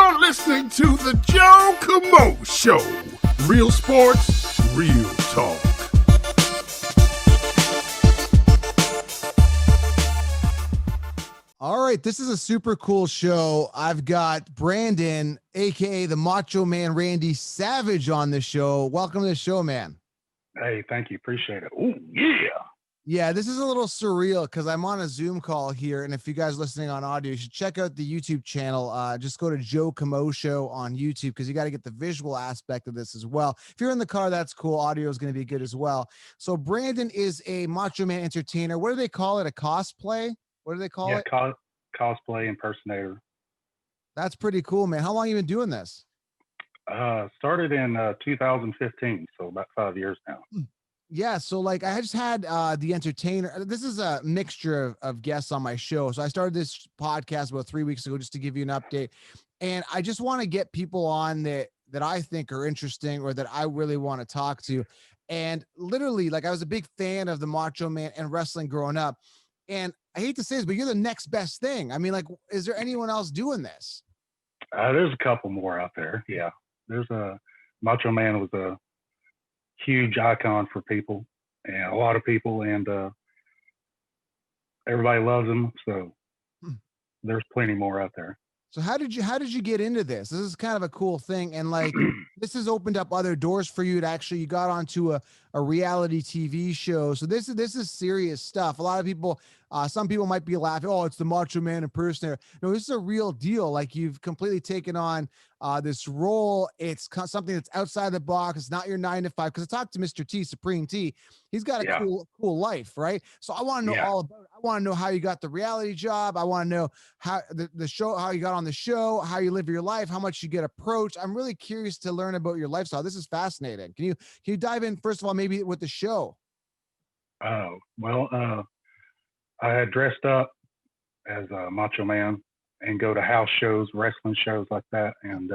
You're listening to the Joe Kamo Show. Real sports, real talk. All right, this is a super cool show. I've got Brandon, aka the Macho Man Randy Savage, on the show. Welcome to the show, man. Hey, thank you. Appreciate it. Oh, yeah. Yeah, this is a little surreal because I'm on a Zoom call here. And if you guys listening on audio, you should check out the YouTube channel. Just go to Joe Kamo Show on YouTube because you got to get the visual aspect of this as well. If you're in the car, that's cool. Audio is going to be good as well. So Brandon is a Macho Man entertainer. What do they call it? A cosplay? What do they call it? Cosplay impersonator. That's pretty cool, man. How long have you been doing this? Started in 2015, so about 5 years now. Yeah, so like I just had the entertainer. This is a mixture of guests on my show. So I started this podcast about 3 weeks ago just to give you an update. And I just want to get people on that I think are interesting or that I really want to talk to. And literally, like I was a big fan of the Macho Man and wrestling growing up. And I hate to say this, but you're the next best thing. I mean, like, is there anyone else doing this? There's a couple more out there. Yeah. There's a Macho Man was a huge icon for people and a lot of people, and everybody loves him. So there's plenty more out there. So how did you get into this? This is kind of a cool thing. And like, this has opened up other doors for you to actually, you got onto a reality TV show. So this is serious stuff. A lot of people, some people might be laughing. Oh, it's the Macho Man impersonator. No, this is a real deal. Like you've completely taken on this role. It's something that's outside the box. It's not your 9 to 5. Cause I talked to Mr. T, Supreme T. He's got a cool life, right? So I want to know all about it. I want to know how you got the reality job. I want to know how the show, how you got on the show, how you live your life, how much you get approached. I'm really curious to learn about your lifestyle. This is fascinating. Can you dive in first of all, maybe with the show? Oh, well, I had dressed up as a Macho Man and go to house shows, wrestling shows like that, and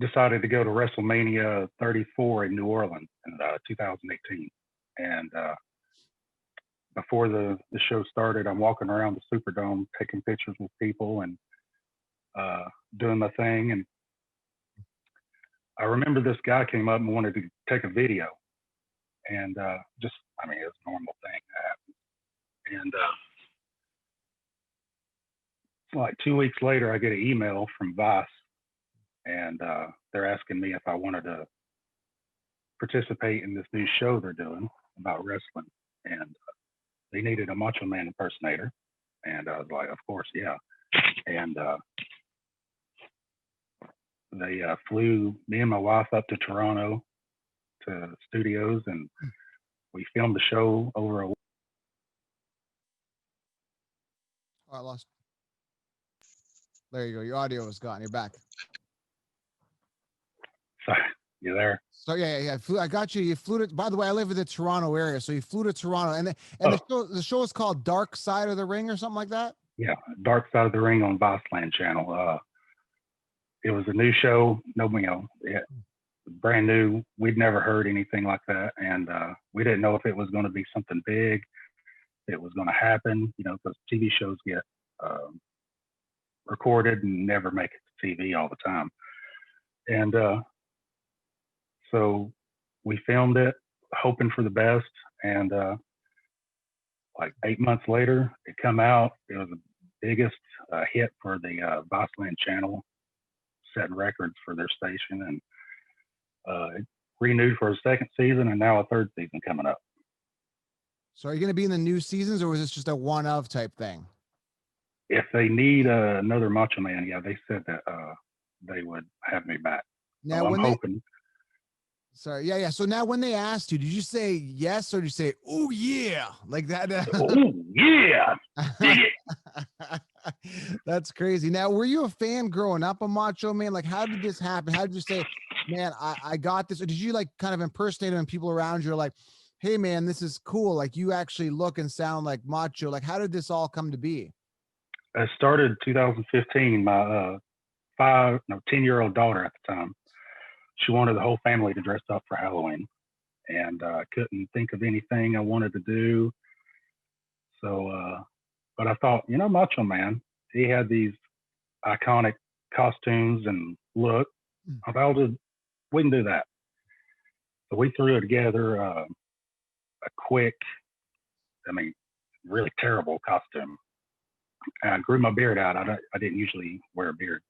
decided to go to WrestleMania 34 in New Orleans in 2018. And before the show started, I'm walking around the Superdome taking pictures with people and doing my thing. And I remember this guy came up and wanted to take a video. And it was a normal thing that happens. And like 2 weeks later, I get an email from Vice, and they're asking me if I wanted to participate in this new show they're doing about wrestling. And they needed a Macho Man impersonator. And I was like, of course, yeah. And they flew me and my wife up to Toronto to studios, and we filmed the show over a week. Oh, I lost. There you go. Your audio is gone. You're back. Sorry, you there? So yeah. I got you. You flew to. By the way, I live in the Toronto area, so you flew to Toronto, and the show is called Dark Side of the Ring or something like that. Yeah, Dark Side of the Ring on Viceland channel. It was a new show. Brand new. We'd never heard anything like that, and we didn't know if it was going to be something big. It was going to happen, because TV shows get recorded and never make it to TV all the time. And so we filmed it, hoping for the best. And like 8 months later, it come out. It was the biggest hit for the Viceland channel, setting records for their station, and it renewed for a second season, and now a third season coming up. So are you going to be in the new seasons, or was this just a one-of type thing? If they need another Macho Man, they said that they would have me back. Now, so I'm hoping. Sorry, yeah. So now, when they asked you, did you say yes, or did you say, "Oh yeah," like that? Oh yeah, dig it. That's crazy. Now, were you a fan growing up of Macho Man? Like, how did this happen? How did you say, "Man, I got this"? Or did you like kind of impersonate him and people around you are like, "Hey, man, this is cool. Like, you actually look and sound like Macho." Like, how did this all come to be? I started 2015. My 10-year-old daughter at the time, she wanted the whole family to dress up for Halloween, and I couldn't think of anything I wanted to do. So, but I thought, Macho Man, he had these iconic costumes and look. Mm. I thought we can do that. So we threw together a quick, I mean, really terrible costume. And I grew my beard out. I didn't usually wear a beard.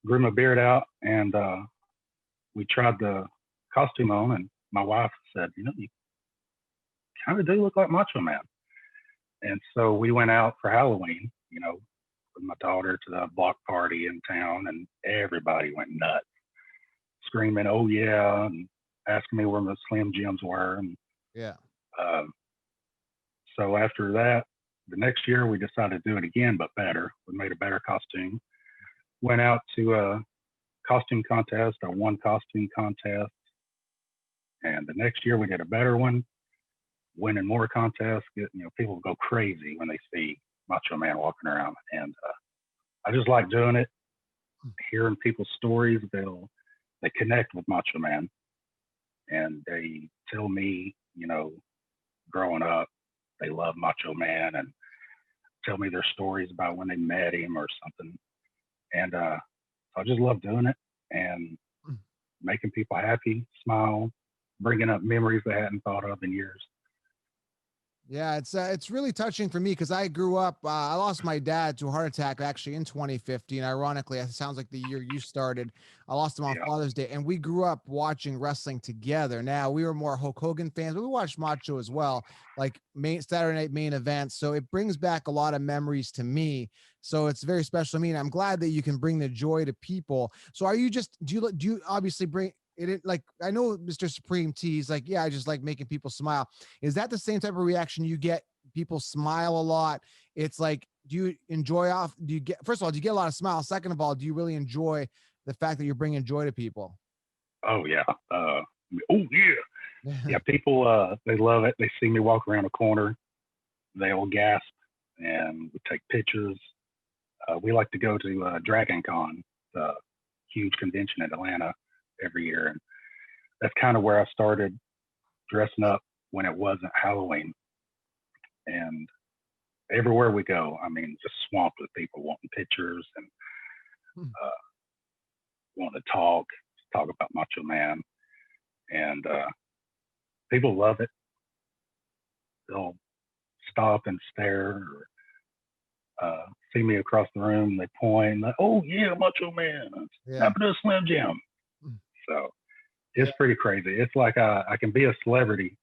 Grew my beard out, and we tried the costume on, and my wife said, you kind of do look like Macho Man. And so we went out for Halloween, with my daughter to the block party in town, and everybody went nuts, screaming, "Oh yeah!" and asking me where my Slim Jims were. And Yeah. so after that, the next year we decided to do it again, but better. We made a better costume. Went out to a costume contest, or one costume contest, and the next year we did a better one, winning more contests. People go crazy when they see Macho Man walking around, and I just like doing it. Hearing people's stories, they connect with Macho Man, and they tell me, growing up, they love Macho Man, and tell me their stories about when they met him or something. And I just love doing it and Mm. making people happy, smile, bringing up memories they hadn't thought of in years. Yeah, it's really touching for me because I grew up. I lost my dad to a heart attack actually in 2015. Ironically, it sounds like the year you started. I lost him on Yeah. Father's Day, and we grew up watching wrestling together. Now we were more Hulk Hogan fans, but we watched Macho as well, like Saturday Night Main Events. So it brings back a lot of memories to me. So it's very special to me, and I'm glad that you can bring the joy to people. So are you just do you obviously bring it, like I know Mr. Supreme T, he's like, yeah, I just like making people smile. Is that the same type of reaction you get? People smile a lot. It's like, do you enjoy do you get, first of all, do you get a lot of smiles? Second of all, do you really enjoy the fact that you're bringing joy to people? Oh yeah. Oh yeah. Yeah. People, they love it. They see me walk around a corner, they all gasp, and we take pictures. We like to go to Dragon Con, the huge convention in Atlanta every year, and that's kind of where I started dressing up when it wasn't Halloween. And everywhere we go, I mean, just swamped with people wanting pictures and Hmm. wanting to talk about Macho Man. And people love it. They'll stop and stare, or see me across the room. They point, like, "Oh yeah, Macho Man, Yeah. happened to a Slim Jim." Mm. So Yeah. it's pretty crazy. It's like I can be a celebrity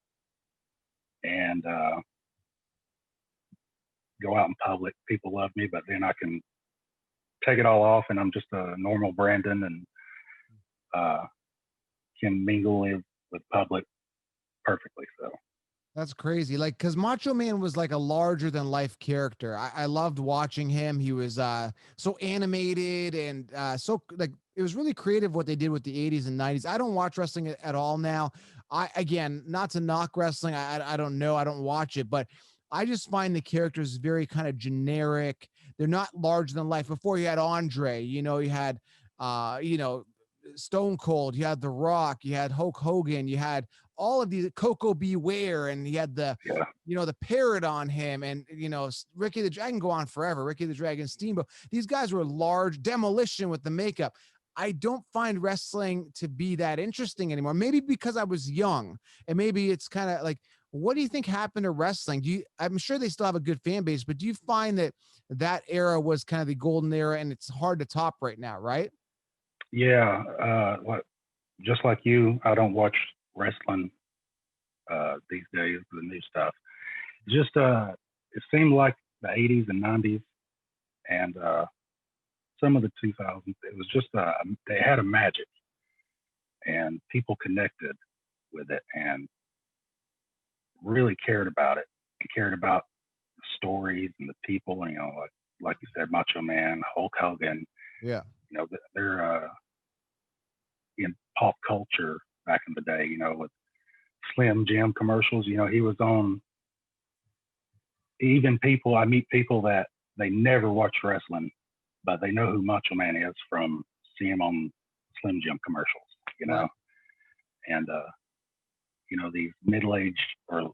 and go out in public. People love me, but then I can take it all off, and I'm just a normal Brandon, and uh, can mingle with public perfectly. So That's crazy. Like, cause Macho Man was like a larger than life character. I loved watching him. He was so animated and so like it was really creative what they did with the 80s and 90s. I don't watch wrestling at all now. I again, not to knock wrestling. I don't know. I don't watch it, but I just find the characters very kind of generic. They're not larger than life. Before you had Andre, you had Stone Cold, you had The Rock, you had Hulk Hogan, you had all of these Coco Beware, and he had the yeah, the parrot on him, and Ricky the Dragon, go on forever, Ricky the Dragon Steamboat. These guys were large. Demolition with the makeup. I don't find wrestling to be that interesting anymore. Maybe because I was young, and maybe it's kind of like, what do you think happened to wrestling? I'm sure they still have a good fan base, but do you find that that era was kind of the golden era, and it's hard to top right now, right? yeah. Just like you, I don't watch wrestling these days. The new stuff. Just it seemed like the 80s and 90s, and some of the 2000s. It was just they had a magic, and people connected with it, and really cared about it, and cared about the stories and the people. Like you said, Macho Man, Hulk Hogan. Yeah. They're in pop culture back in the day. With Slim Jim commercials. He was on. Even people, I meet people that they never watch wrestling, but they know who Macho Man is from seeing him on Slim Jim commercials. Right. And these middle-aged, or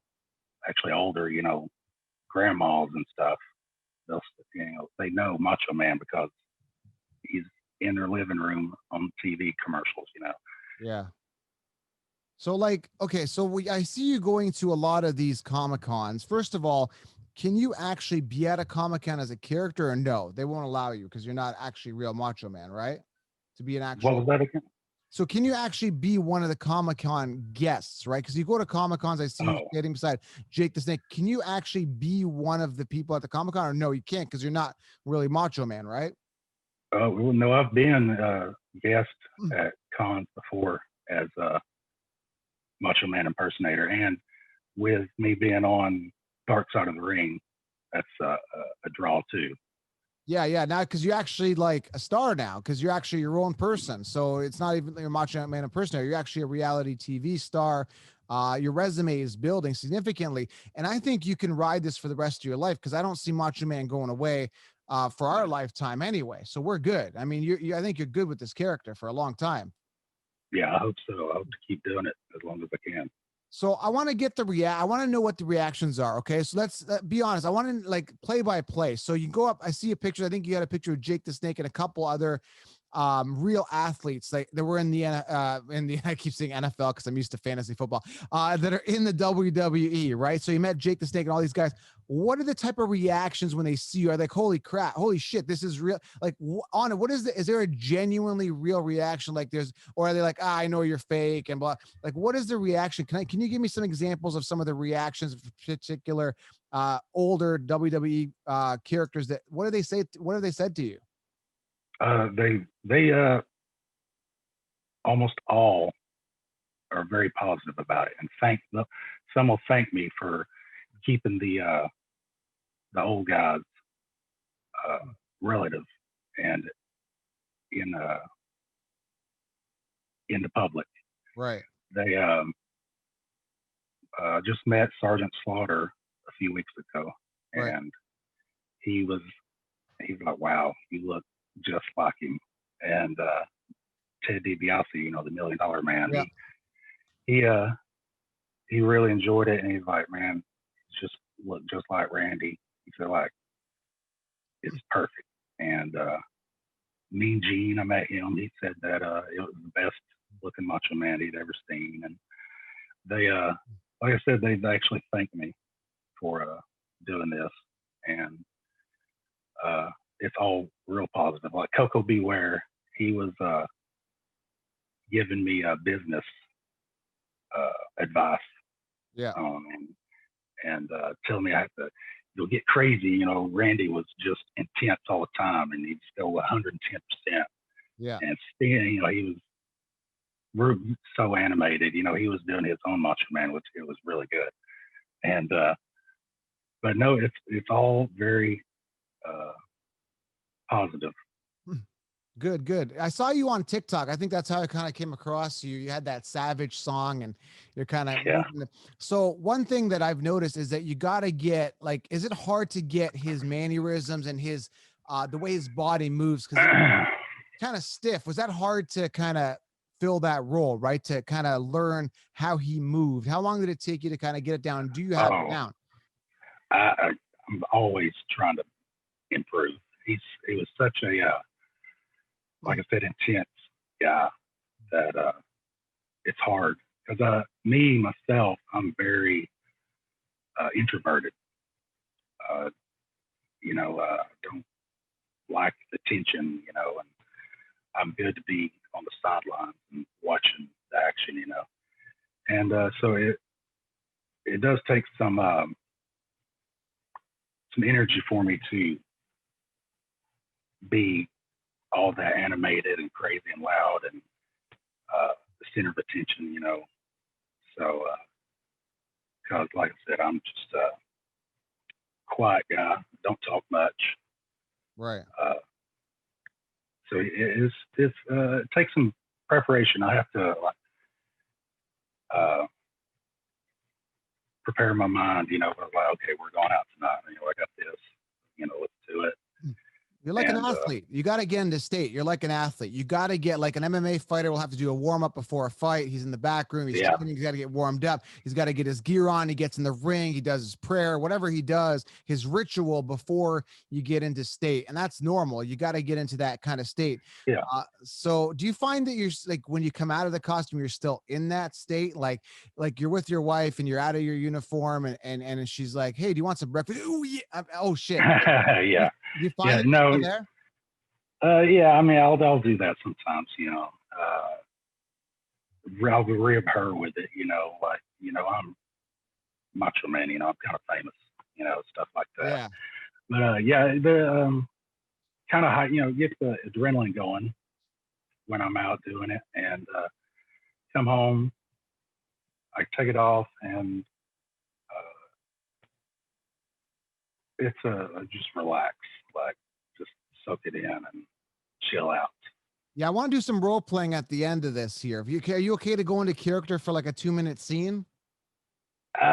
actually older, grandmas and stuff. They'll, they know Macho Man because he's in their living room on TV commercials, Yeah. So like, okay, so I see you going to a lot of these Comic Cons. First of all, can you actually be at a Comic Con as a character or no? They won't allow you because you're not actually real Macho Man, right? To be an What actual. was that again? So can you actually be one of the Comic Con guests, right? Because you go to Comic Cons, I see you Oh, sitting beside Jake the Snake. Can you actually be one of the people at the Comic Con or no, you can't because you're not really Macho Man, right? well, no, I've been guest Mm. at cons before as a Macho Man impersonator, and with me being on Dark Side of the Ring, that's a draw too. Yeah, yeah. Now, because you're actually like a star now, because you're actually your own person. So it's not even your Macho Man impersonator. You're actually a reality TV star. Your resume is building significantly, and I think you can ride this for the rest of your life because I don't see Macho Man going away for our lifetime anyway. So we're good. I mean, I think you're good with this character for a long time. Yeah, I hope so. I hope to keep doing it as long as I can. So I want to get I want to know what the reactions are. Okay. So let's be honest. I want to like play by play. So you go up, I see a picture. I think you had a picture of Jake the Snake and a couple other real athletes like that were in the I keep saying NFL because I'm used to fantasy football that are in the WWE, right? So you met Jake the Snake and all these guys. What are the type of reactions when they see you? Are they like, holy crap, holy shit, this is real? Like on it, what is is there a genuinely real reaction? Like or are they like, I know you're fake and blah? Like, what is the reaction? Can you give me some examples of some of the reactions of particular older WWE characters that what do they say? What have they said to you? They almost all are very positive about it, and some will thank me for keeping the old guys uh, relative and in in the public. Right. They just met Sergeant Slaughter a few weeks ago, Right. and he was he's like, "Wow, you look just like him." And Ted DiBiase, the $1 Million Man, Yeah. he really enjoyed it, and he's like, "Man, just look just like Randy." He said, "Like it's perfect." And Mean Gene, I met him. He said that it was the best looking Macho Man he'd ever seen, and they, like I said, they actually thanked me for doing this, and it's all real positive. Like Coco Beware, he was giving me business advice Yeah. and telling me I have to get crazy. Randy was just intense all the time, and he'd just go 110%. Yeah. And Stan, he was so animated. He was doing his own Macho Man, which it was really good. And but no, it's all very positive. Good, good. I saw you on TikTok. I think that's how I kind of came across you. You had that Savage song and you're kind of Yeah. So one thing that I've noticed is that you got to get like, is it hard to get his mannerisms and his the way his body moves? Because kind of stiff. Was that hard to kind of fill that role, right? To kind of learn how he moved. How long did it take you to kind of get it down? Do you have it Oh, down? I'm always trying to improve. He was such a like I said, intense guy that it's hard because me myself, I'm very introverted. Uh, don't like the tension, and I'm good to be on the sidelines and watching the action, And so it does take some energy for me to be all that animated and crazy and loud and the center of attention, So, because like I said, I'm just a quiet guy, don't talk much. Right. So it takes some preparation. I have to uh, prepare my mind, like, okay, we're going out tonight. I got this, let's do it. You're like an And athlete. You got to get into state. You're like an athlete. You got to get like an MMA fighter will have to do a warm up before a fight. He's in the back room. He's yeah, training. He's got to get warmed up. He's got to get his gear on. He gets in the ring. He does his prayer, whatever he does, his ritual before you get into state. And that's normal. You got to get into that kind of state. yeah. So do you find that you're like, when you come out of the costume, you're still in that state? Like you're with your wife and you're out of your uniform and she's like, hey, do you want some breakfast? Oh yeah. Oh shit. Yeah, Do you find yeah. that No, you're there? yeah. I mean, I'll do that sometimes. I'll rib her with it. Like I'm Macho Man. I'm kind of famous. Stuff like that. Yeah. But yeah, the kind of high. Get the adrenaline going when I'm out doing it, and come home. I take it off, and it's just relax, like just soak it in and chill out. Yeah, I want to do some role playing at the end of this here. If you are you okay to go into character for like a 2-minute scene?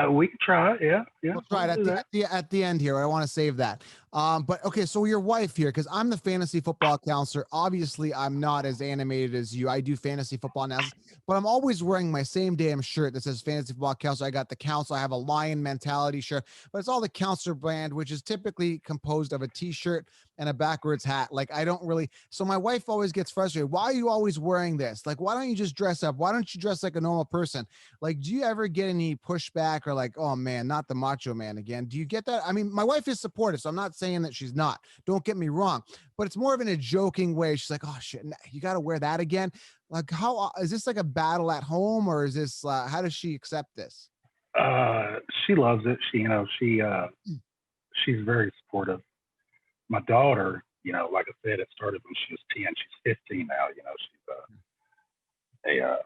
We can try it. Yeah, yeah. We'll try it We'll at do that. at the end here. I want to save that. But okay, so your wife here, because I'm the fantasy football counselor. Obviously, I'm not as animated as you. I do fantasy football analysis, but I'm always wearing my same damn shirt that says fantasy football counselor. I got the counselor. I have a lion mentality shirt, but it's all the counselor brand, which is typically composed of a t-shirt and a backwards hat. Like I don't really. So my wife always gets frustrated. Why are you always wearing this? Like, why don't you just dress up? Why don't you dress like a normal person? Like, do you ever get any pushback or like, oh man, not the Macho Man again? Do you get that? I mean, my wife is supportive, so I'm not saying that she's not. Don't get me wrong, but it's more of in a joking way. She's like, oh shit, you got to wear that again. Like, how is this like a battle at home, or is this? How does she accept this? She loves it. She's very supportive. My daughter, like I said, it started when she was 10. She's 15 now. She's a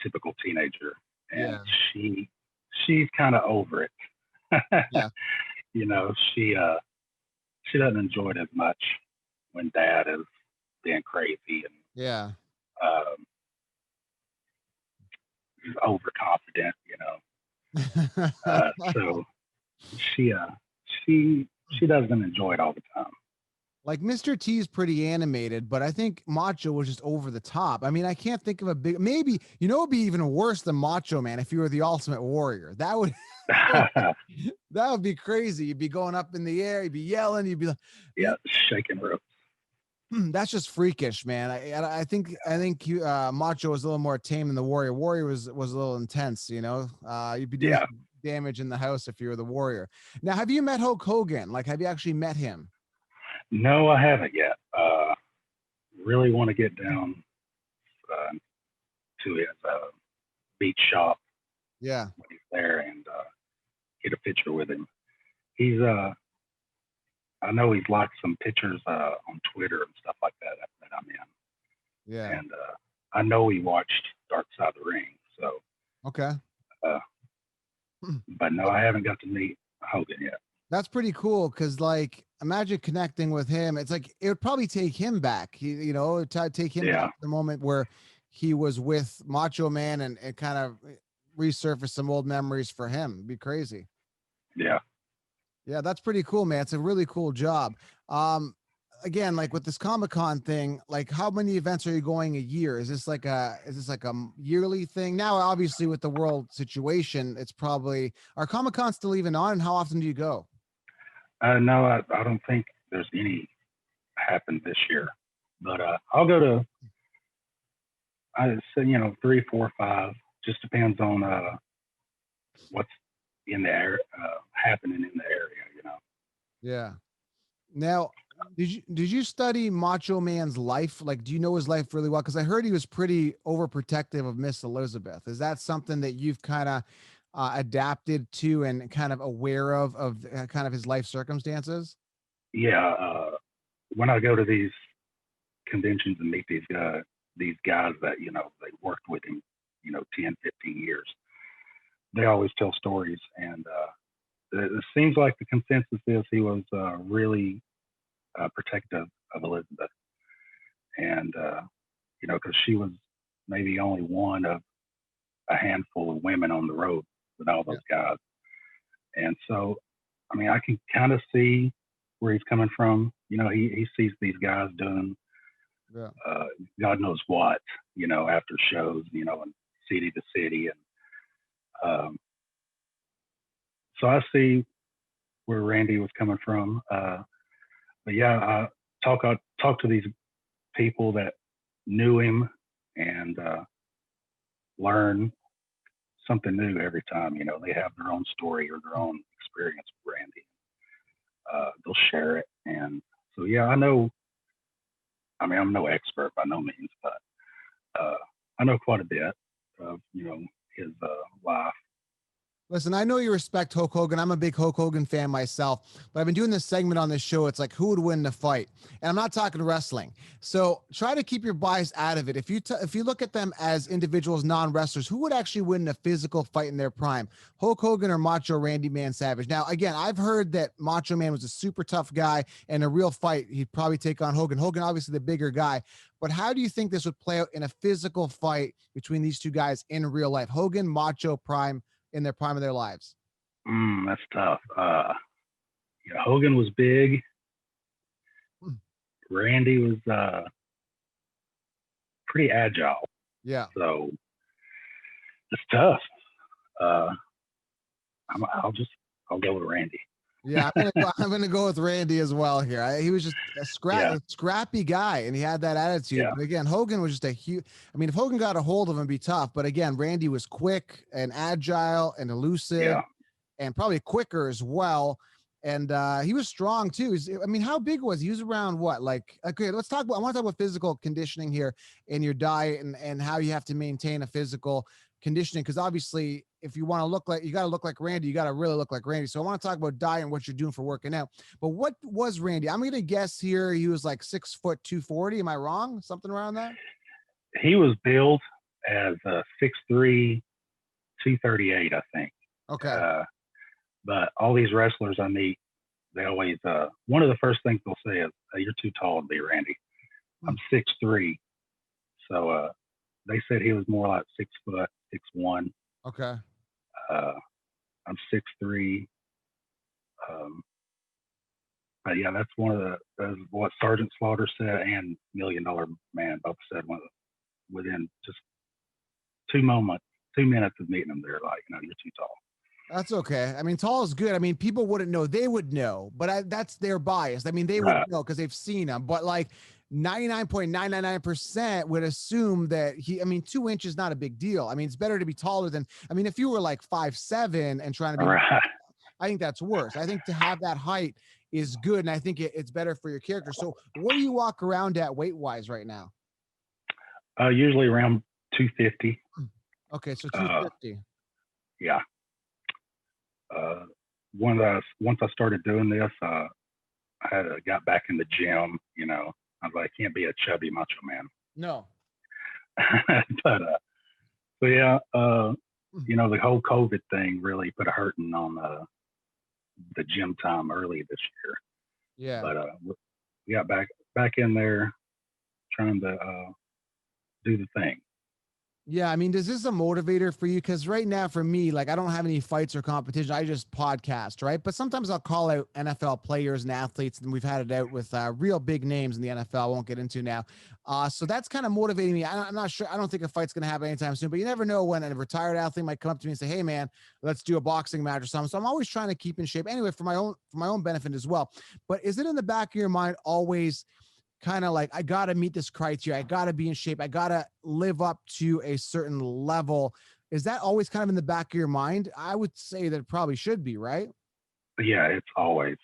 typical teenager, and Yeah, she's kind of over it. yeah, She doesn't enjoy it as much when Dad is being crazy and yeah. um, overconfident. So she uh, she doesn't enjoy it all the time. Like Mr. T is pretty animated, but I think Macho was just over the top. I mean, I can't think of a big, maybe, it'd be even worse than Macho Man if you were the Ultimate Warrior. That would, that would be crazy. You'd be going up in the air, you'd be yelling, you'd be like, Yeah, shaking ropes. That's just freakish, man. I think you Macho was a little more tame than the Warrior. Warrior was a little intense, You'd be doing Yeah. some damage in the house if you were the Warrior. Now, have you met Hulk Hogan? Like, have you actually met him? No, I haven't yet. Really want to get down uh, to his beach shop Yeah. when he's there and get a picture with him. He's I know he's liked some pictures on Twitter and stuff like that I'm in, Yeah. and I know he watched Dark Side of the Ring. So, Okay. uh, but no, I haven't got to meet Hogan yet. That's pretty cool because, like, imagine connecting with him. It's like it would probably take him back. It'd take him Yeah, back to the moment where he was with Macho Man and kind of resurface some old memories for him. It'd be crazy. yeah. Yeah, that's pretty cool, man. It's a really cool job. Again, like with this Comic-Con thing, like how many events are you going a year? Is this like a yearly thing? Now, obviously, with the world situation, it's probably are Comic-Con still even on? And how often do you go? No, I don't think there's any happened this year, but I'll go to I say 3, 4, 5. Just depends on what's in the air happening in the area. Yeah. Now, did you study Macho Man's life? Like, do you know his life really well? Because I heard he was pretty overprotective of Miss Elizabeth. Is that something that you've kind of adapted to and kind of aware of kind of his life circumstances? Yeah, when I go to these conventions and meet these guys that they worked with him 10, 15 years, they always tell stories, and it seems like the consensus is he was really protective of Elizabeth, and because she was maybe only one of a handful of women on the road with all Yeah. those guys, and so I mean I can kind of see where he's coming from. You know, he sees these guys doing Yeah. God knows what, you know, after shows, you know, and city to city, and so I see where Randy was coming from. But yeah, I talk to these people that knew him, and learn something new every time. You know, they have their own story or their own experience with Randy. They'll share it, and so yeah, I know. I mean, I'm no expert by no means, but I know quite a bit of, you know, his life. Listen, I know you respect Hulk Hogan. I'm a big Hulk Hogan fan myself, but I've been doing this segment on this show. It's like, who would win the fight? And I'm not talking wrestling. So try to keep your bias out of it. If you look at them as individuals, non-wrestlers, who would actually win a physical fight in their prime? Hulk Hogan or Macho Randy Man Savage? Now, again, I've heard that Macho Man was a super tough guy, and a real fight, he'd probably take on Hogan. Hogan, obviously the bigger guy. But how do you think this would play out in a physical fight between these two guys in real life? Hogan, Macho, in their prime of their lives? That's tough. Yeah, Hogan was big. Randy was pretty agile. Yeah. So it's tough. I'll go with Randy. Yeah, I'm gonna go with Randy as well here. He was just a scrappy guy, and he had that attitude. Yeah. But again, Hogan was just a huge. I mean, if Hogan got a hold of him, it'd be tough. But again, Randy was quick and agile and elusive, Yeah. and probably quicker as well. And he was strong too. I mean, how big was he? He was around what? Like, okay, let's talk about. I want to talk about physical conditioning here in your diet, and how you have to maintain a physical conditioning, because obviously if you want to look like, you got to look like Randy, you got to really look like Randy. So I want to talk about diet and what you're doing for working out. But what was Randy? I'm gonna guess here he was like 6', 240. Am I wrong? Something around that? He was billed as 6'3", 238, I think. Okay. But all these wrestlers I meet, they always one of the first things they'll say is, "You're too tall to be Randy." I'm 6'3", so they said he was more like 6 foot, 6'1". Okay. I'm 6'3". But yeah, that's what Sergeant Slaughter said, and Million Dollar Man both said within just 2 minutes of meeting them. They're like, "No, you're too tall." That's okay. I mean, tall is good. I mean, people wouldn't know. They would know, but that's their bias. I mean, they Right. wouldn't know because they've seen him. But like 99.999% would assume that I mean, 2 inches not a big deal. I mean, it's better to be taller than. I mean, if you were like 5'7" and trying to be, Right. I think that's worse. I think to have that height is good, and I think it's better for your character. So, what do you walk around at weight wise right now? Usually around 250. Okay, so 250. Yeah. Once I started doing this, I got back in the gym. You know, I was like, I can't be a chubby Macho Man. No. But so yeah, you know, the whole COVID thing really put a hurting on the gym time early this year. Yeah. But we got back in there trying to do the thing. Yeah, I mean, is this a motivator for you? Because right now, for me, like I don't have any fights or competition. I just podcast, right? But sometimes I'll call out NFL players and athletes, and we've had it out with real big names in the NFL. I won't get into now. So that's kind of motivating me. I'm not sure. I don't think a fight's going to happen anytime soon, but you never know when a retired athlete might come up to me and say, "Hey, man, let's do a boxing match or something." So I'm always trying to keep in shape anyway for my own benefit as well. But is it in the back of your mind always kind of like, I got to meet this criteria. I got to be in shape. I got to live up to a certain level. Is that always kind of in the back of your mind? I would say that it probably should be, right? But yeah, it's always,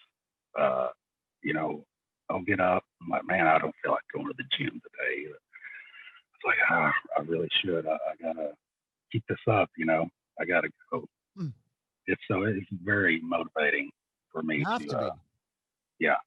you know, I'll get up. I'm like, man, I don't feel like going to the gym today. It's like, I really should. I gotta keep this up. You know, I gotta go. It's very motivating for me You have to be. Yeah.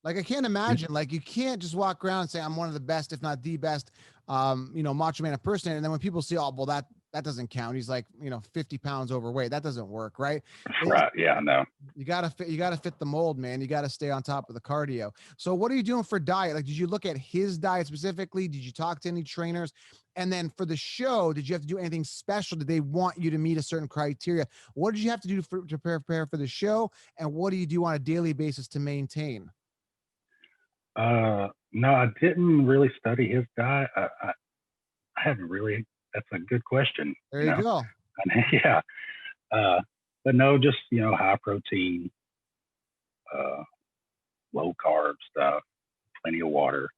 Like, I can't imagine, like, you can't just walk around and say, I'm one of the best, if not the best, you know, Macho Man impersonator. And then when people see, oh, well, that doesn't count. He's like, 50 pounds overweight. That doesn't work, right? Right. Yeah, I know. You gotta fit the mold, man. You gotta stay on top of the cardio. So what are you doing for diet? Like, did you look at his diet specifically? Did you talk to any trainers? And then for the show, did you have to do anything special? Did they want you to meet a certain criteria? What did you have to do to prepare for the show? And what do you do on a daily basis to maintain? No, I didn't really study his diet. I haven't really. That's a good question. There you go. I mean, yeah. But no, just high protein, uh, low carb stuff, plenty of water.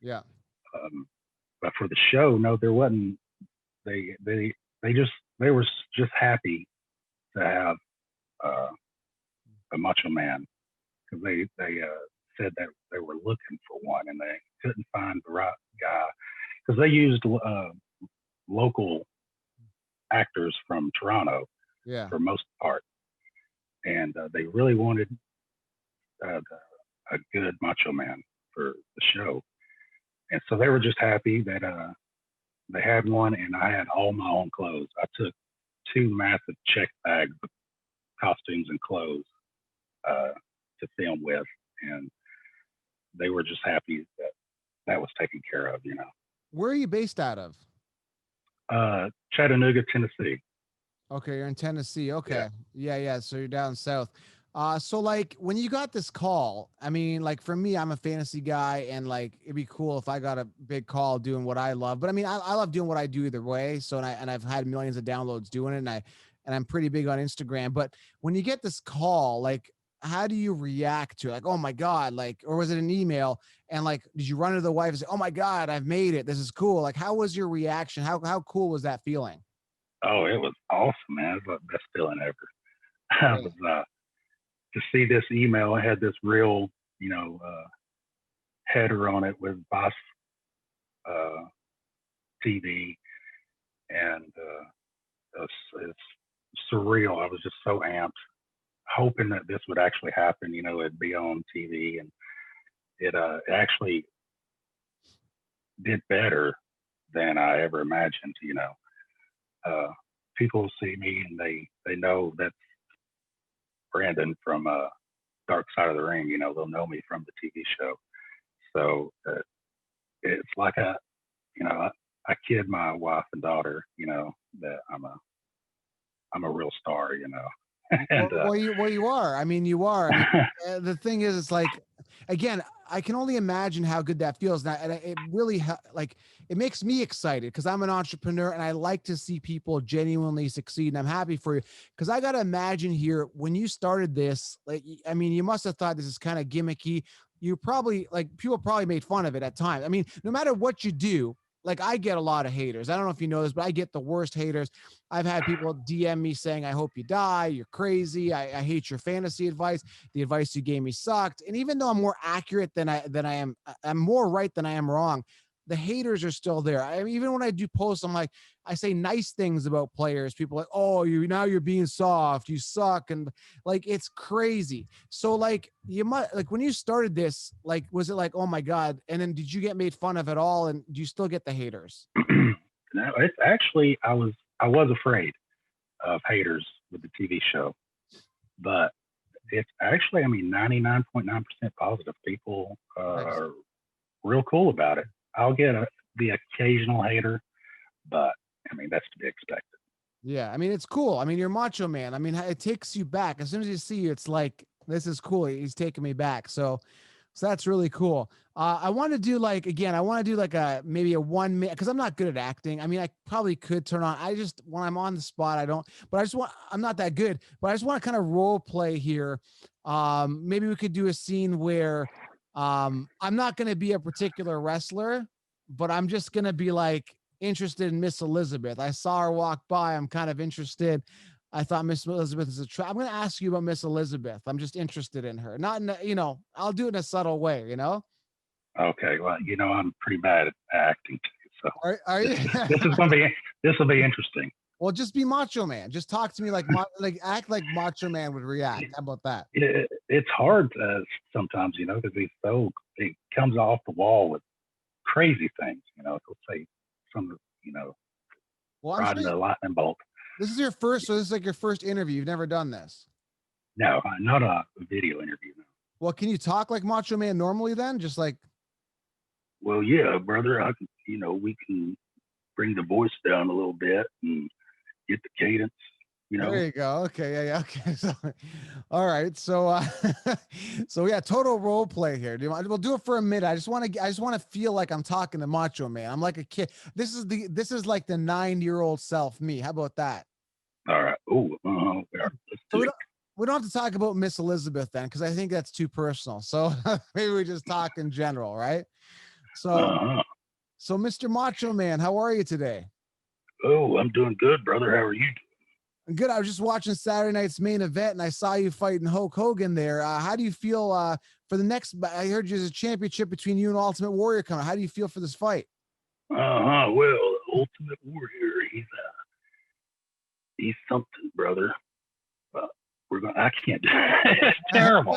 Yeah. But for the show, no, there wasn't. They were just happy to have a Macho Man, because they said that they were looking for one and they couldn't find the right guy, because they used local actors from Toronto Yeah. for most part, and they really wanted a good Macho Man for the show, and so they were just happy that they had one, and I had all my own clothes. I took 2 massive check bags of costumes and clothes to film with, and they were just happy that that was taken care of. Where are you based out of? Chattanooga, Tennessee. Okay, you're in Tennessee. Okay. Yeah. So you're down south. So like when you got this call, I mean, like for me, I'm a fantasy guy, and like it'd be cool if I got a big call doing what I love. But I mean, I love doing what I do either way. So I've had millions of downloads doing it, and I'm pretty big on Instagram. But when you get this call, like how do you react to it? Like, oh my God, like, or was it an email? And like, did you run to the wife and say, oh my God, I've made it. This is cool. Like, how was your reaction? How cool was that feeling? Oh, it was awesome, man. It was the best feeling ever. I Yeah. was to see this email. I had this real, header on it with Boss TV, and it's surreal. I was just so amped, hoping that this would actually happen. It'd be on TV, and it actually did better than I ever imagined. People see me and they know that's Brandon from Dark Side of the Ring. They'll know me from the TV show. So it's like I kid my wife and daughter, that I'm a real star, and You are. I mean, you are. I mean, the thing is, it's like, again, I can only imagine how good that feels. And it really like it makes me excited because I'm an entrepreneur and I like to see people genuinely succeed. And I'm happy for you because I got to imagine here when you started this, like, I mean, you must have thought this is kind of gimmicky. You probably like people probably made fun of it at times. I mean, no matter what you do, like I get a lot of haters. I don't know if you know this, but I get the worst haters. I've had people DM me saying, I hope you die. You're crazy. I hate your fantasy advice. The advice you gave me sucked. And even though I'm more accurate than I am, I'm more right than I am wrong. The haters are still there. I mean, even when I do posts, I'm like, I say nice things about players. People are like, oh, you're being soft. You suck. And like, it's crazy. So like you might like when you started this, like, was it like, oh my God? And then did you get made fun of at all? And do you still get the haters? No, it's actually I was afraid of haters with the TV show, but it's actually 99.9% positive. People Nice. are real cool about it. I'll get the occasional hater, but that's to be expected. Yeah, I mean it's cool. I mean you're Macho Man. I mean it takes you back. As soon as you see you, it's like this is cool. He's taking me back. So that's really cool. I want to do like again. I want to do like maybe a 1 minute because I'm not good at acting. I mean I probably could turn on. I just when I'm on the spot I don't. But I'm not that good. But I just want to kind of role play here. Maybe we could do a scene where I'm not going to be a particular wrestler, but I'm just going to be like interested in Miss Elizabeth. I saw her walk by. I'm kind of interested. I thought Miss Elizabeth is I'm going to ask you about Miss Elizabeth. I'm just interested in her. Not in I'll do it in a subtle way. Okay, well, I'm pretty bad at acting too, so Are you? this will be interesting. Well, just be Macho Man. Just talk to me like act like Macho Man would react. How about that? It's hard sometimes, because it comes off the wall with crazy things. He'll say some, Well, I'm riding sure the lightning bolt. this is your first, so this is like your first interview. You've never done this. No, not a video interview. No. Well, can you talk like Macho Man normally then? Just like, Well, yeah, brother. I can, we can bring the voice down a little bit and get the cadence. there you go. Okay. Yeah. Yeah. Okay. So, all right. So, so yeah, total role play here. We'll do it for a minute. I just want to feel like I'm talking to Macho Man. I'm like a kid. This is like the 9-year-old self me. How about that? All right. Oh, let's So do it. we don't have to talk about Miss Elizabeth then, because I think that's too personal. So maybe we just talk in general, right? So, Uh-huh. so Mr. Macho Man, how are you today? Oh, I'm doing good, brother. How are you? Good. I was just watching Saturday night's main event, and I saw you fighting Hulk Hogan there. How do you feel for the next? I heard there's a championship between you and Ultimate Warrior coming. How do you feel for this fight? Uh-huh. Well, Ultimate Warrior, he's something, brother. I can't do it. It's terrible.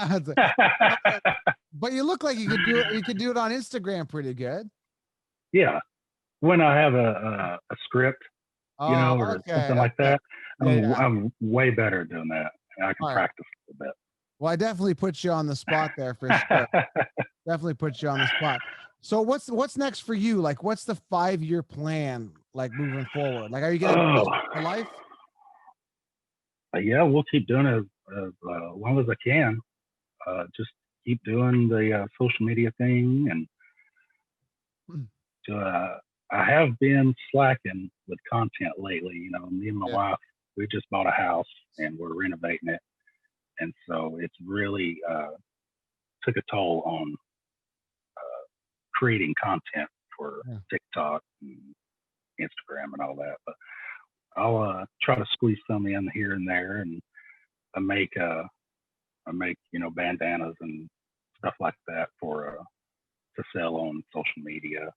But you look like you could do it. You could do it on Instagram pretty good. Yeah. When I have a script, or something like that, I'm way better at doing that. I can practice a little bit. Well, I definitely put you on the spot there for sure. Definitely put you on the spot. So what's next for you? Like, what's the 5-year plan? Like moving forward? Like, are you gonna for life? Yeah, we'll keep doing it as long as I can. Just keep doing the social media thing, and I have been slacking with content lately. Me and my wife, we just bought a house and we're renovating it, and so it's really took a toll on creating content for TikTok and Instagram and all that. But I'll try to squeeze some in here and there, and I make bandanas and stuff like that for to sell on social media.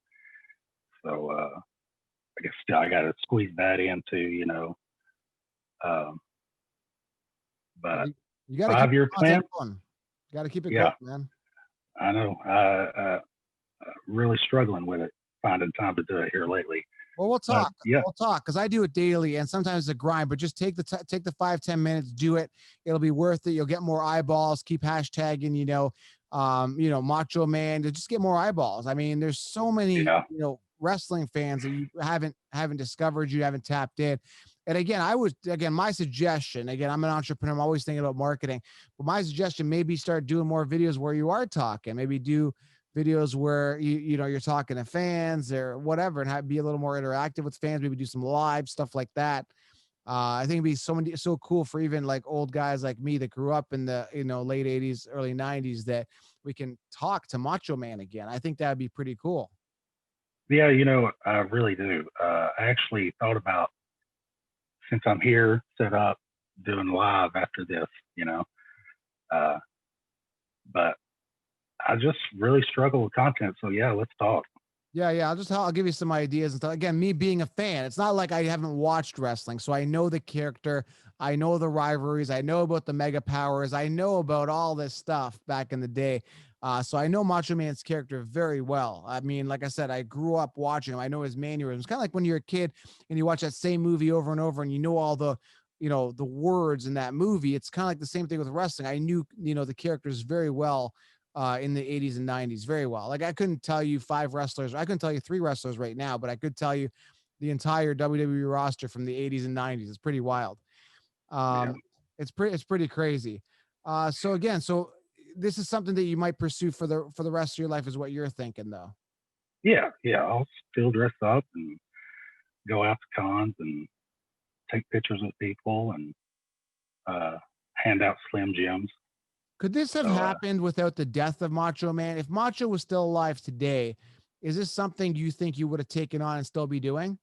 So I guess still I got to squeeze that in too, but you got to 5-year plan. You got to keep it going, man. I know. Really struggling with it, finding time to do it here lately. Well, we'll talk. We'll talk because I do it daily, and sometimes it's a grind. But just take the 5-10 minutes, do it. It'll be worth it. You'll get more eyeballs. Keep hashtagging, Macho Man. To just get more eyeballs. I mean, there's so many, wrestling fans that you haven't discovered, you haven't tapped in. And again, my suggestion. Again, I'm an entrepreneur. I'm always thinking about marketing. But my suggestion, maybe start doing more videos where you are talking. Maybe do videos where you're talking to fans or whatever, and be a little more interactive with fans. Maybe do some live stuff like that. I think it'd be so cool for even like old guys like me that grew up in the late 80s, early 90s, that we can talk to Macho Man again. I think that'd be pretty cool. Yeah, I really do. I actually thought about, since I'm here set up, doing live after this, but I just really struggle with content. So yeah, let's talk. Yeah. I'll give you some ideas and stuff. Again, me being a fan, it's not like I haven't watched wrestling, so I know the character, I know the rivalries, I know about the mega powers, I know about all this stuff back in the day. So I know Macho Man's character very well. I mean, like I said, I grew up watching him. I know his mannerisms. Kind of like when you're a kid and you watch that same movie over and over, and you know all the the words in that movie. It's kind of like the same thing with wrestling. I knew the characters very well. In the 80s and 90s very well. Like I couldn't tell you 5 wrestlers. I couldn't tell you 3 wrestlers right now, but I could tell you the entire WWE roster from the 80s and 90s. It's pretty wild. It's pretty crazy. So this is something that you might pursue for the rest of your life, is what you're thinking, though. Yeah. I'll still dress up and go out to cons and take pictures with people and hand out Slim Jims. Could this have happened without the death of Macho Man? If Macho was still alive today, is this something you think you would have taken on and still be doing?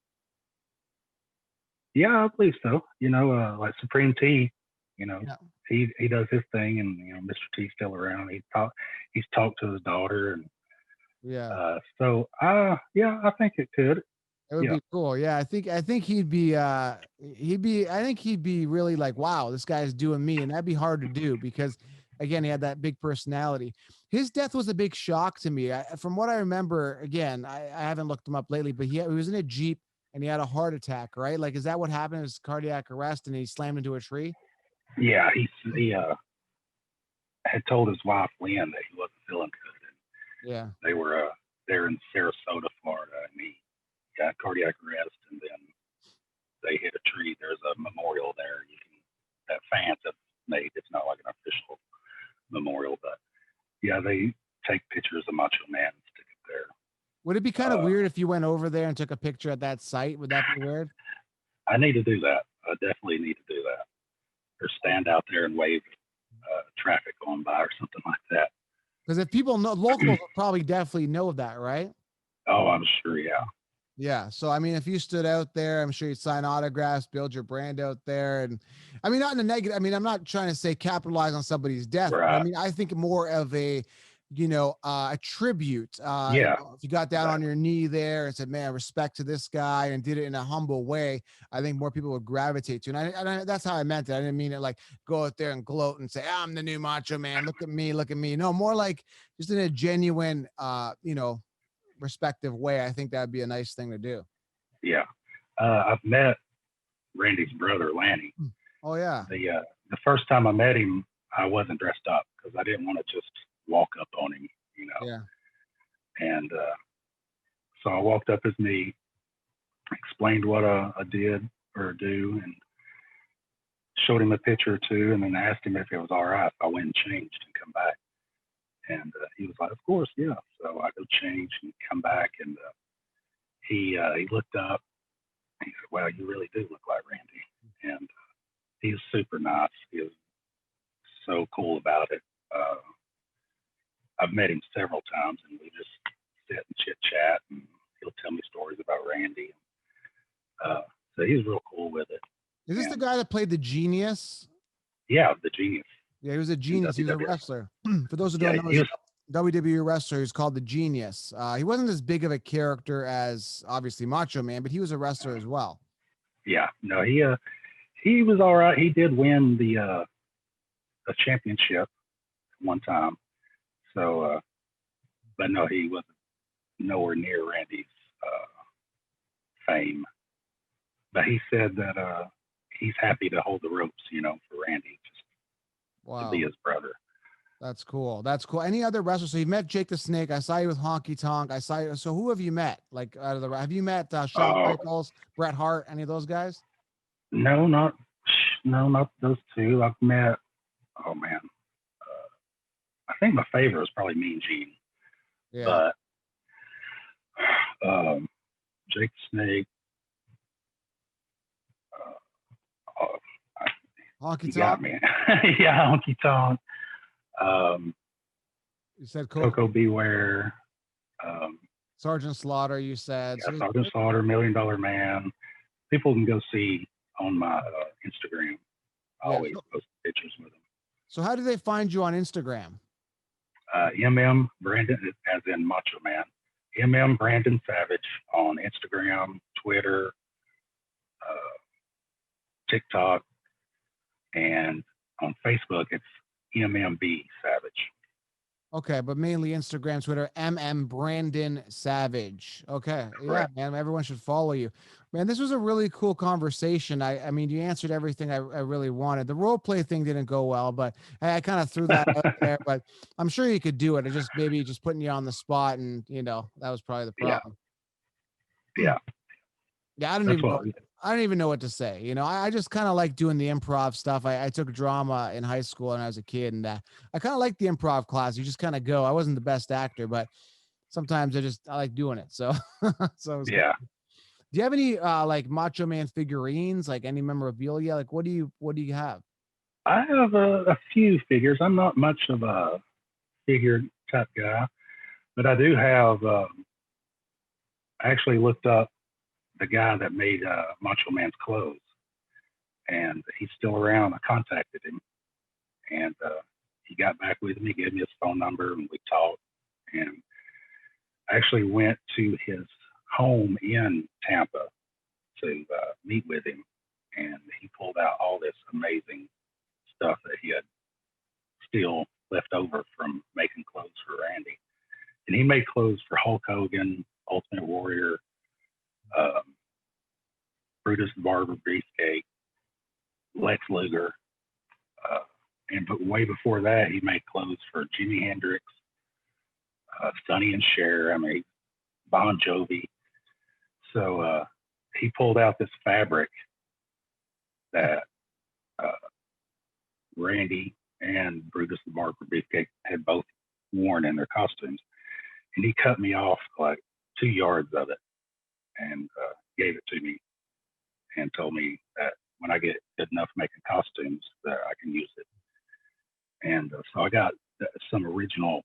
Yeah, I believe so. Like Supreme T, he does his thing, and Mr. T's still around. He's talked to his daughter, and I think it could. It would be cool. Yeah, I think he'd be really like, wow, this guy's doing me, and that'd be hard to do because, again, he had that big personality. His death was a big shock to me. From what I remember, again, I haven't looked him up lately, but he was in a Jeep and he had a heart attack, right? Like, is that what happened? It was cardiac arrest, and he slammed into a tree. Yeah, he had told his wife Lynn that he wasn't feeling good, and Yeah. they were there in Sarasota, Florida, and he got cardiac arrest, and then they hit a tree. There's a memorial there. That fans have made. It's not like an official memorial, but yeah, they take pictures of Macho Man and stick it there. Would it be kind of weird if you went over there and took a picture at that site? Would that be weird? I need to do that. I definitely need to do that. Or stand out there and wave traffic going by or something like that. Because if people know, locals will probably definitely know that, right? Oh, I'm sure. Yeah. Yeah. So, I mean, if you stood out there, I'm sure you'd sign autographs, build your brand out there. And I mean, not in a negative, I mean, I'm not trying to say capitalize on somebody's death, but I Right. mean, I think more of a, a tribute. Yeah. If you got down on your knee there and said, man, respect to this guy, and did it in a humble way, I think more people would gravitate to. And that's how I meant it. I didn't mean it like go out there and gloat and say, I'm the new Macho Man. Look at me. Look at me. No, more like just in a genuine, respective way. I think that'd be a nice thing to do. Yeah. I've met Randy's brother, Lanny. Oh yeah. The first time I met him, I wasn't dressed up because I didn't want to just walk up on him, Yeah. And so I walked up his knee, explained what I did or do, and showed him a picture or two, and then asked him if it was all right if I went and changed and come back. And he was like, "Of course, yeah." So I go change and come back, and he looked up. And he said, "Wow, you really do look like Randy." And he's super nice. He was so cool about it. I've met him several times, and we just sit and chit chat, and he'll tell me stories about Randy. So he's real cool with it. Is this the guy that played the genius? Yeah, the genius. Yeah, he was a genius. He was a wrestler. For those who don't know, he was, WWE wrestler. He's called the Genius. He wasn't as big of a character as obviously Macho Man, but he was a wrestler as well. Yeah, no, he was all right. He did win the championship one time. So, but no, he was nowhere near Randy's fame. But he said that he's happy to hold the ropes, for Randy, just to be his brother. That's cool. That's cool. Any other wrestlers? So you met Jake the Snake. I saw you with Honky Tonk. I saw you. So who have you met? Like out of the, have you met Shawn Michaels, Bret Hart, any of those guys? No, not those two. I've met. Oh man, I think my favorite is probably Mean Gene. Yeah. But Jake the Snake. Honky Tonk. Got me. Yeah, Honky Tonk. You said Coco Beware. Sergeant Slaughter. You said Sergeant Slaughter, $1 Million Man. People can go see on my Instagram. I always post pictures with them. So how do they find you on Instagram? MM Brandon, as in Macho Man. MM Brandon Savage on Instagram, Twitter, TikTok, and on Facebook it's MMB Savage. Okay, but mainly Instagram, Twitter, Brandon Savage. Okay, yeah, man, everyone should follow you. Man, this was a really cool conversation. I mean, you answered everything I really wanted. The role play thing didn't go well, but I kind of threw that out there. But I'm sure you could do it. It's just maybe just putting you on the spot, and that was probably the problem. Yeah. Yeah, I don't even know what to say. I just kind of like doing the improv stuff. I took drama in high school when I was a kid, and I kind of like the improv class. You just kind of go. I wasn't the best actor, but sometimes I like doing it. So, yeah. Do you have any like Macho Man figurines, like any memorabilia? Like what do you have? I have a few figures. I'm not much of a figure type guy, but I do have. I actually looked up the guy that made Macho Man's clothes, and he's still around. I contacted him, and he got back with me, gave me his phone number, and we talked. And I actually went to his home in Tampa to meet with him, and he pulled out all this amazing stuff that he had still left over from making clothes for Randy. And he made clothes for Hulk Hogan, Ultimate Warrior, Brutus the Barber Beefcake, Lex Luger, but way before that, he made clothes for Jimi Hendrix, Sonny and Cher. I mean, Bon Jovi. So he pulled out this fabric that Randy and Brutus the Barber Beefcake had both worn in their costumes, and he cut me off like 2 yards of it and gave it to me and told me that when I get good enough making costumes that I can use it. And so I got some original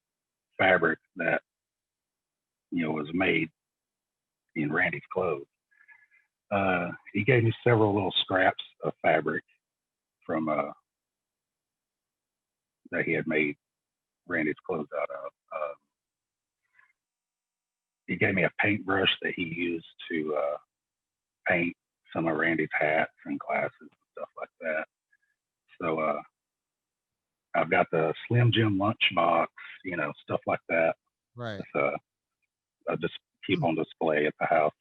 fabric that was made in Randy's clothes. He gave me several little scraps of fabric from that he had made Randy's clothes out of. He gave me a paintbrush that he used to paint some of Randy's hats and glasses and stuff like that. So I've got the Slim Jim lunchbox, stuff like that. Right. I just keep on display at the house.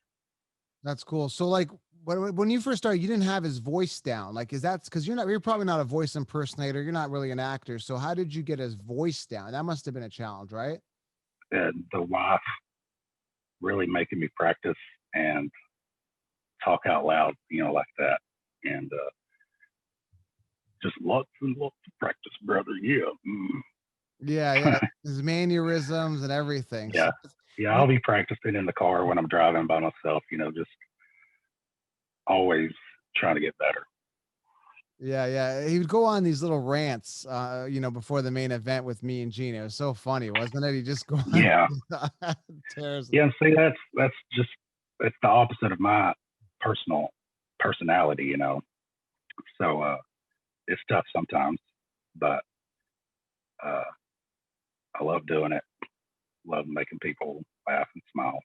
That's cool. So like when you first started, you didn't have his voice down. Like, is that because you're probably not a voice impersonator. You're not really an actor. So how did you get his voice down? That must have been a challenge, right? The wife really making me practice and talk out loud, like that. And just lots and lots of practice, brother. Yeah. Yeah. His mannerisms and everything. Yeah. So, Yeah, I'll be practicing in the car when I'm driving by myself, just always trying to get better. Yeah. He would go on these little rants, before the main event with me and Gina. It was so funny, wasn't it? He just go on. Yeah. Tears. Yeah, and see, that's the opposite of my personal personality, So it's tough sometimes, but I love doing it. Love making people laugh and smile.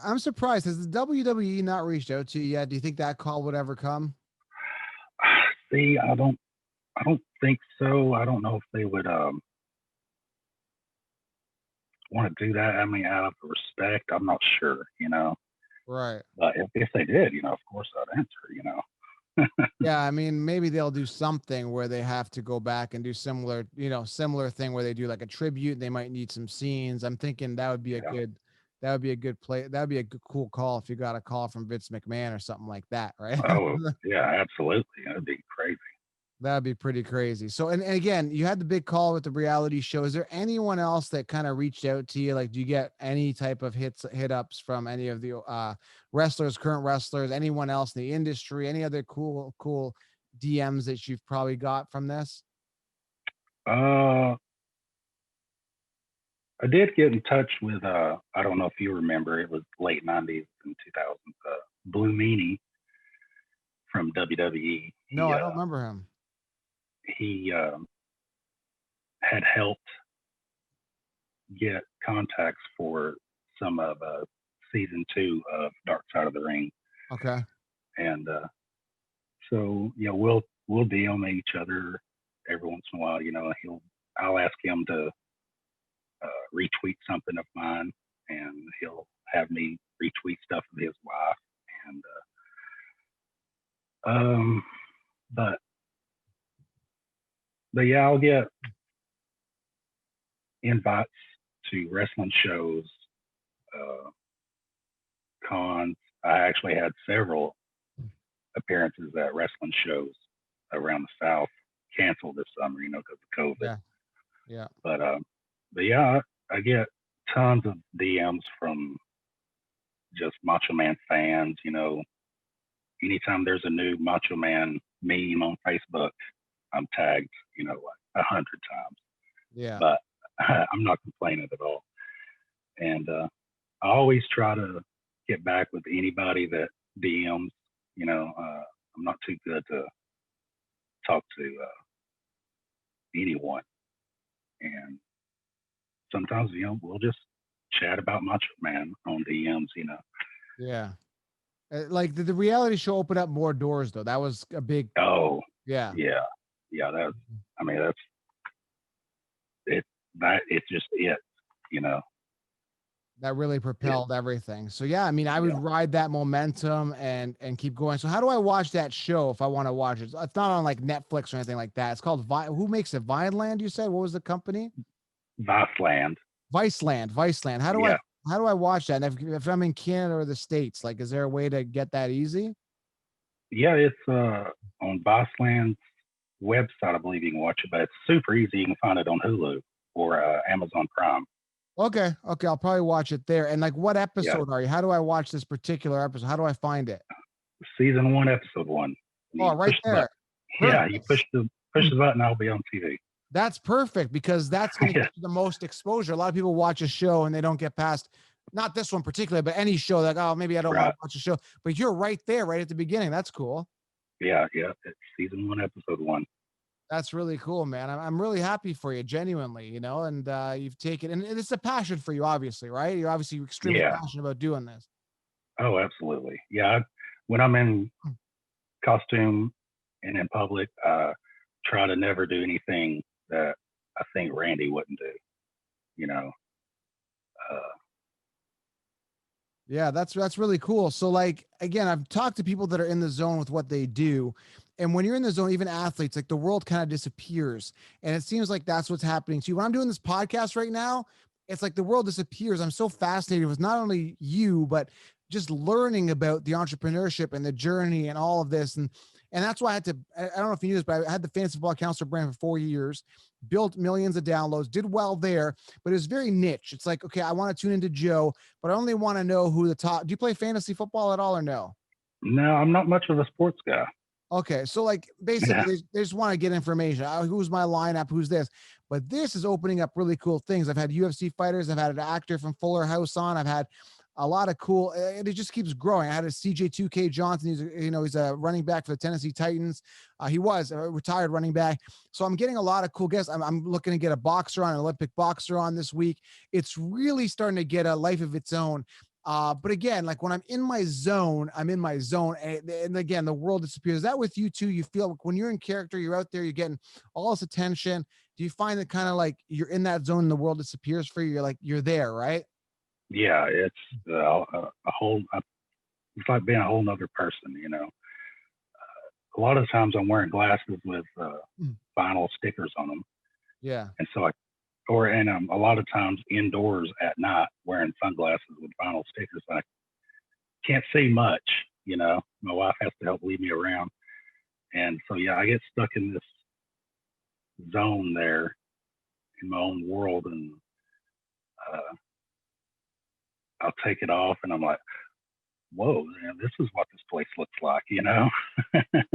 I'm surprised. Has the WWE not reached out to you yet? Do you think that call would ever come? See, I don't think so. I don't know if they would want to do that. I mean, out of respect, I'm not sure, Right. But if they did, of course I'd answer, Yeah, I mean, maybe they'll do something where they have to go back and do similar thing where they do like a tribute. They might need some scenes. I'm thinking that would be a good play. That would be a good, cool call if you got a call from Vince McMahon or something like that, right? Oh, yeah, absolutely. That'd be crazy. That'd be pretty crazy. So, and again, you had the big call with the reality show. Is there anyone else that kind of reached out to you? Like, do you get any type of hit ups from any of the wrestlers, current wrestlers, anyone else in the industry, any other cool DMs that you've probably got from this? I did get in touch with I don't know if you remember, it was late 90s and 2000s, Blue Meanie from WWE. No, I don't remember him. He had helped get contacts for some of season 2 of Dark Side of the Ring. Okay. And so we'll DM each other every once in a while. I'll ask him to retweet something of mine, and he'll have me retweet stuff of his wife. And but yeah, I'll get invites to wrestling shows, cons. I actually had several appearances at wrestling shows around the South canceled this summer, because of COVID. Yeah. But yeah, I get tons of DMs from just Macho Man fans. Anytime there's a new Macho Man meme on Facebook, I'm tagged, like 100 times. Yeah. But I'm not complaining at all. And I always try to get back with anybody that DMs. I'm not too good to talk to anyone. And sometimes, we'll just chat about Macho Man on DMs, Yeah. Like, did the reality show open up more doors though? That was a big. Oh, yeah. That's it's just it. that really propelled everything. So yeah, I mean, I would Yeah. ride that momentum and keep going. So how do I watch that show if I want to watch it? It's not on like Netflix or anything like that. It's called Who makes it? Vineland, you said? What was the company? Viceland. Viceland. Yeah. How do I watch that? And if I'm in Canada or the States, like, is there a way to get that easy? Yeah, it's on Viceland's website, I believe you can watch it, but it's super easy. You can find it on Hulu or Amazon Prime. Okay. Okay. I'll probably watch it there. And like, what Yeah. episode are you? How do I watch this particular episode? How do I find it? Season 1, episode 1. Oh, You right push the there. button. Yeah, you Perfect. push the button, I'll be on TV. That's perfect because that's going to Yeah. get you the most exposure. A lot of people watch a show and they don't get past, not this one particularly, but any show, like, oh, maybe I don't want Right. to watch a show, but you're right there, right at the beginning. That's cool. Yeah, it's season 1, episode 1. That's really cool, man. I'm really happy for you, genuinely, and you've taken, and it's a passion for you, obviously, right? You're obviously extremely Yeah. passionate about doing this. Oh, absolutely. Yeah, when I'm in costume and in public, try to never do anything that I think Randy wouldn't do. You know, uh, Yeah, that's really cool. So like again, I've talked to people that are in the zone with what they do. And when you're in the zone, even athletes, like the world kind of disappears. And it seems like that's what's happening to you. When I'm doing this podcast right now, it's like the world disappears. I'm so fascinated with not only you, but just learning about the entrepreneurship and the journey and all of this. And that's why I had to, I don't know if you knew this, but I had the fantasy football counselor brand for 4 years, built millions of downloads, did well there, but it was very niche. It's like, okay, I want to tune into Joe, but I only want to know who the top. Do you play fantasy football at all or no? no, I'm not much of a sports guy. Okay, so like basically Yeah. they just want to get information. Who's my lineup? Who's this? But this is opening up really cool things. I've had UFC fighters. I've had an actor from Fuller House on. I've had a lot of cool, and it just keeps growing. I had a CJ2K Johnson. He's a running back for the Tennessee Titans. He was a retired running back. So I'm getting a lot of cool guests. I'm looking to get a boxer on, an Olympic boxer on this week. It's really starting to get a life of its own. But again, like when I'm in my zone, I'm in my zone. And again, the world disappears. Is that with you too? You feel like when you're in character, you're out there, you're getting all this attention. Do you find that kind of like you're in that zone and the world disappears for you? You're like, you're there, right? Yeah, it's a whole. It's like being a whole nother person. A lot of times I'm wearing glasses with vinyl stickers on them, Yeah. and so and a lot of times indoors at night wearing sunglasses with vinyl stickers. I can't see much. My wife has to help lead me around, and so yeah, I get stuck in this zone there in my own world, and I'll take it off, and I'm like, whoa, man, this is what this place looks like.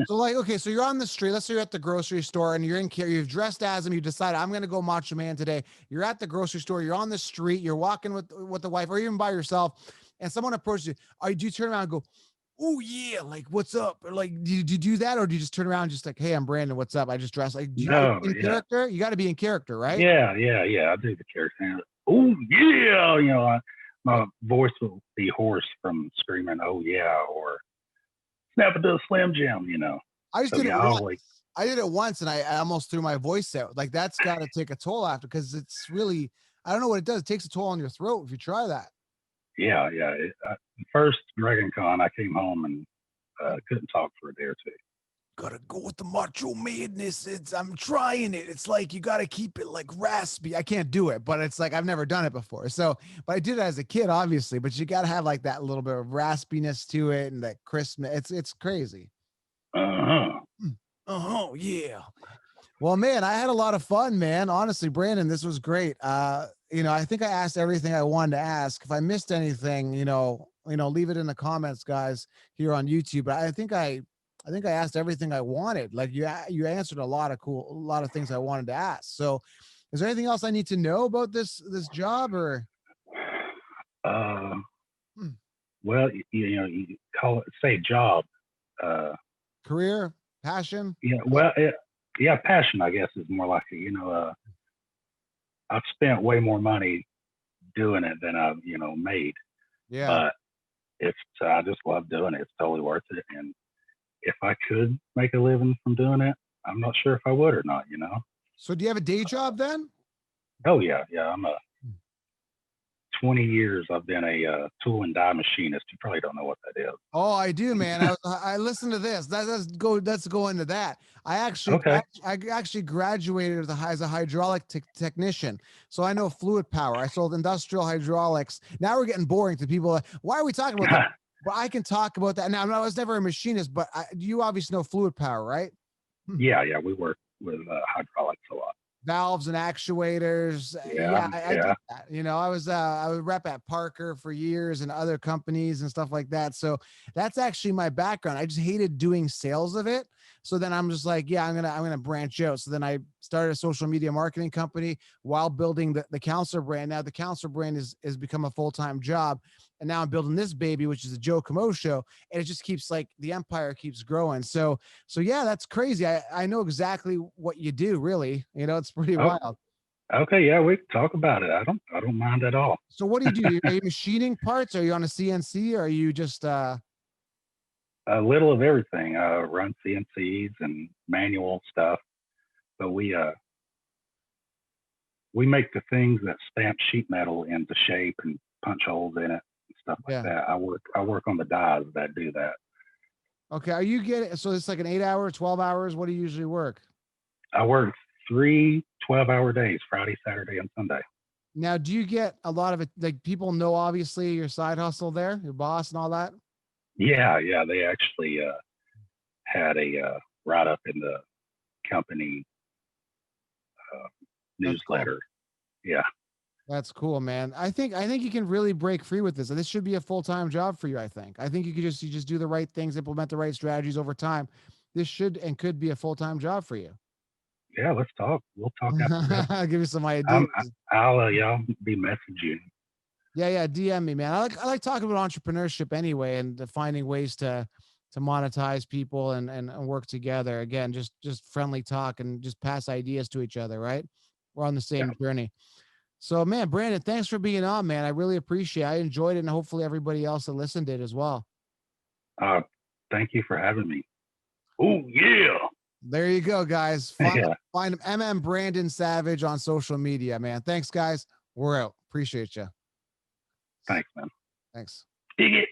So like, okay, so you're on the street. Let's say you're at the grocery store and you're in care. You've dressed as him. You decide I'm going to go Macho Man today. You're at the grocery store. You're on the street. You're walking with the wife, or even by yourself, and someone approaches you. Do you turn around and go, "Oh yeah, like what's up?" Or like, do you do that, or do you just turn around and just like, "Hey, I'm Brandon. What's up?" I just dressed like. Do you No, in yeah, character? You got to be in character, right? yeah. I do the character. Oh yeah, my voice will be hoarse from screaming, "Oh yeah," or snap it to a Slim Jim. I just So did it yeah, once. I'll like, I did it once and I almost threw my voice out. Like that's got to take a toll after because it's really, I don't know what it does. It takes a toll on your throat if you try that. yeah. First Dragon Con, I came home and couldn't talk for a day or two. Gotta go with the macho madness. I'm trying it. It's like you gotta keep it like raspy. I can't do it, but it's like I've never done it before. So, but I did it as a kid, obviously. But you gotta have like that little bit of raspiness to it and that crispness. It's crazy. Uh-huh. Yeah. Well, man, I had a lot of fun, man. Honestly, Brandon, this was great. I think I asked everything I wanted to ask. If I missed anything, leave it in the comments, guys, here on YouTube. But I think I asked everything I wanted. Like you answered a lot of things I wanted to ask. So, is there anything else I need to know about this job or? Well, you call it, say, job. Career, passion? Yeah, well, yeah, passion, I guess, is more like it. I've spent way more money doing it than I've, made. Yeah. But I just love doing it. It's totally worth it. And if I could make a living from doing it, I'm not sure if I would or not. So do you have a day job then? Oh yeah. I'm a 20 years I've been a tool and die machinist. You probably don't know what that is. Oh, I do, man. I listened to this. Let's go into that. Okay. I actually graduated as a hydraulic technician, so I know fluid power. I sold industrial hydraulics. Now we're getting boring to people. Why are we talking about that? But I can talk about that now. I was never a machinist, but you obviously know fluid power, right? Yeah, we work with hydraulics a lot. Valves and actuators. Yeah, I did that. You know, I was rep at Parker for years and other companies and stuff like that. So that's actually my background. I just hated doing sales of it. So then I'm just like, yeah, I'm gonna branch out. So then I started a social media marketing company while building the counselor brand. Now the counselor brand is become a full-time job. And now I'm building this baby, which is a Joe Kamo show. And it just keeps like the empire keeps growing. So yeah, that's crazy. I know exactly what you do, really. You know, it's pretty wild. Okay, yeah, we can talk about it. I don't mind at all. So what do you do? Are you machining parts? Are you on a CNC or are you just a little of everything? Run CNCs and manual stuff. But we make the things that stamp sheet metal into shape and punch holes in it and stuff like that. I work on the dies that do that. Okay. Are you getting, so it's like an 8 hour, 12 hours? What do you usually work? I work 3 12-hour days, Friday, Saturday, and Sunday. Now, do you get a lot of it? Like people know, obviously, your side hustle there, your boss and all that? Yeah. They actually had a write up in the company newsletter. Cool. Yeah. That's cool, man. I think you can really break free with this. This should be a full-time job for you. I think you just do the right things, implement the right strategies over time. This should and could be a full-time job for you. Yeah, let's talk. We'll talk after. I'll give you some ideas. I'll be messaging. Yeah, DM me, man. I like talking about entrepreneurship anyway, and finding ways to monetize people and work together. Again, just friendly talk and just pass ideas to each other. Right? We're on the same journey. So, man, Brandon, thanks for being on, man. I really appreciate it. I enjoyed it, and hopefully everybody else that listened did as well. Thank you for having me. Oh, yeah. There you go, guys. Find him, Brandon Savage on social media, man. Thanks, guys. We're out. Appreciate you. Thanks, man. Thanks. Dig it.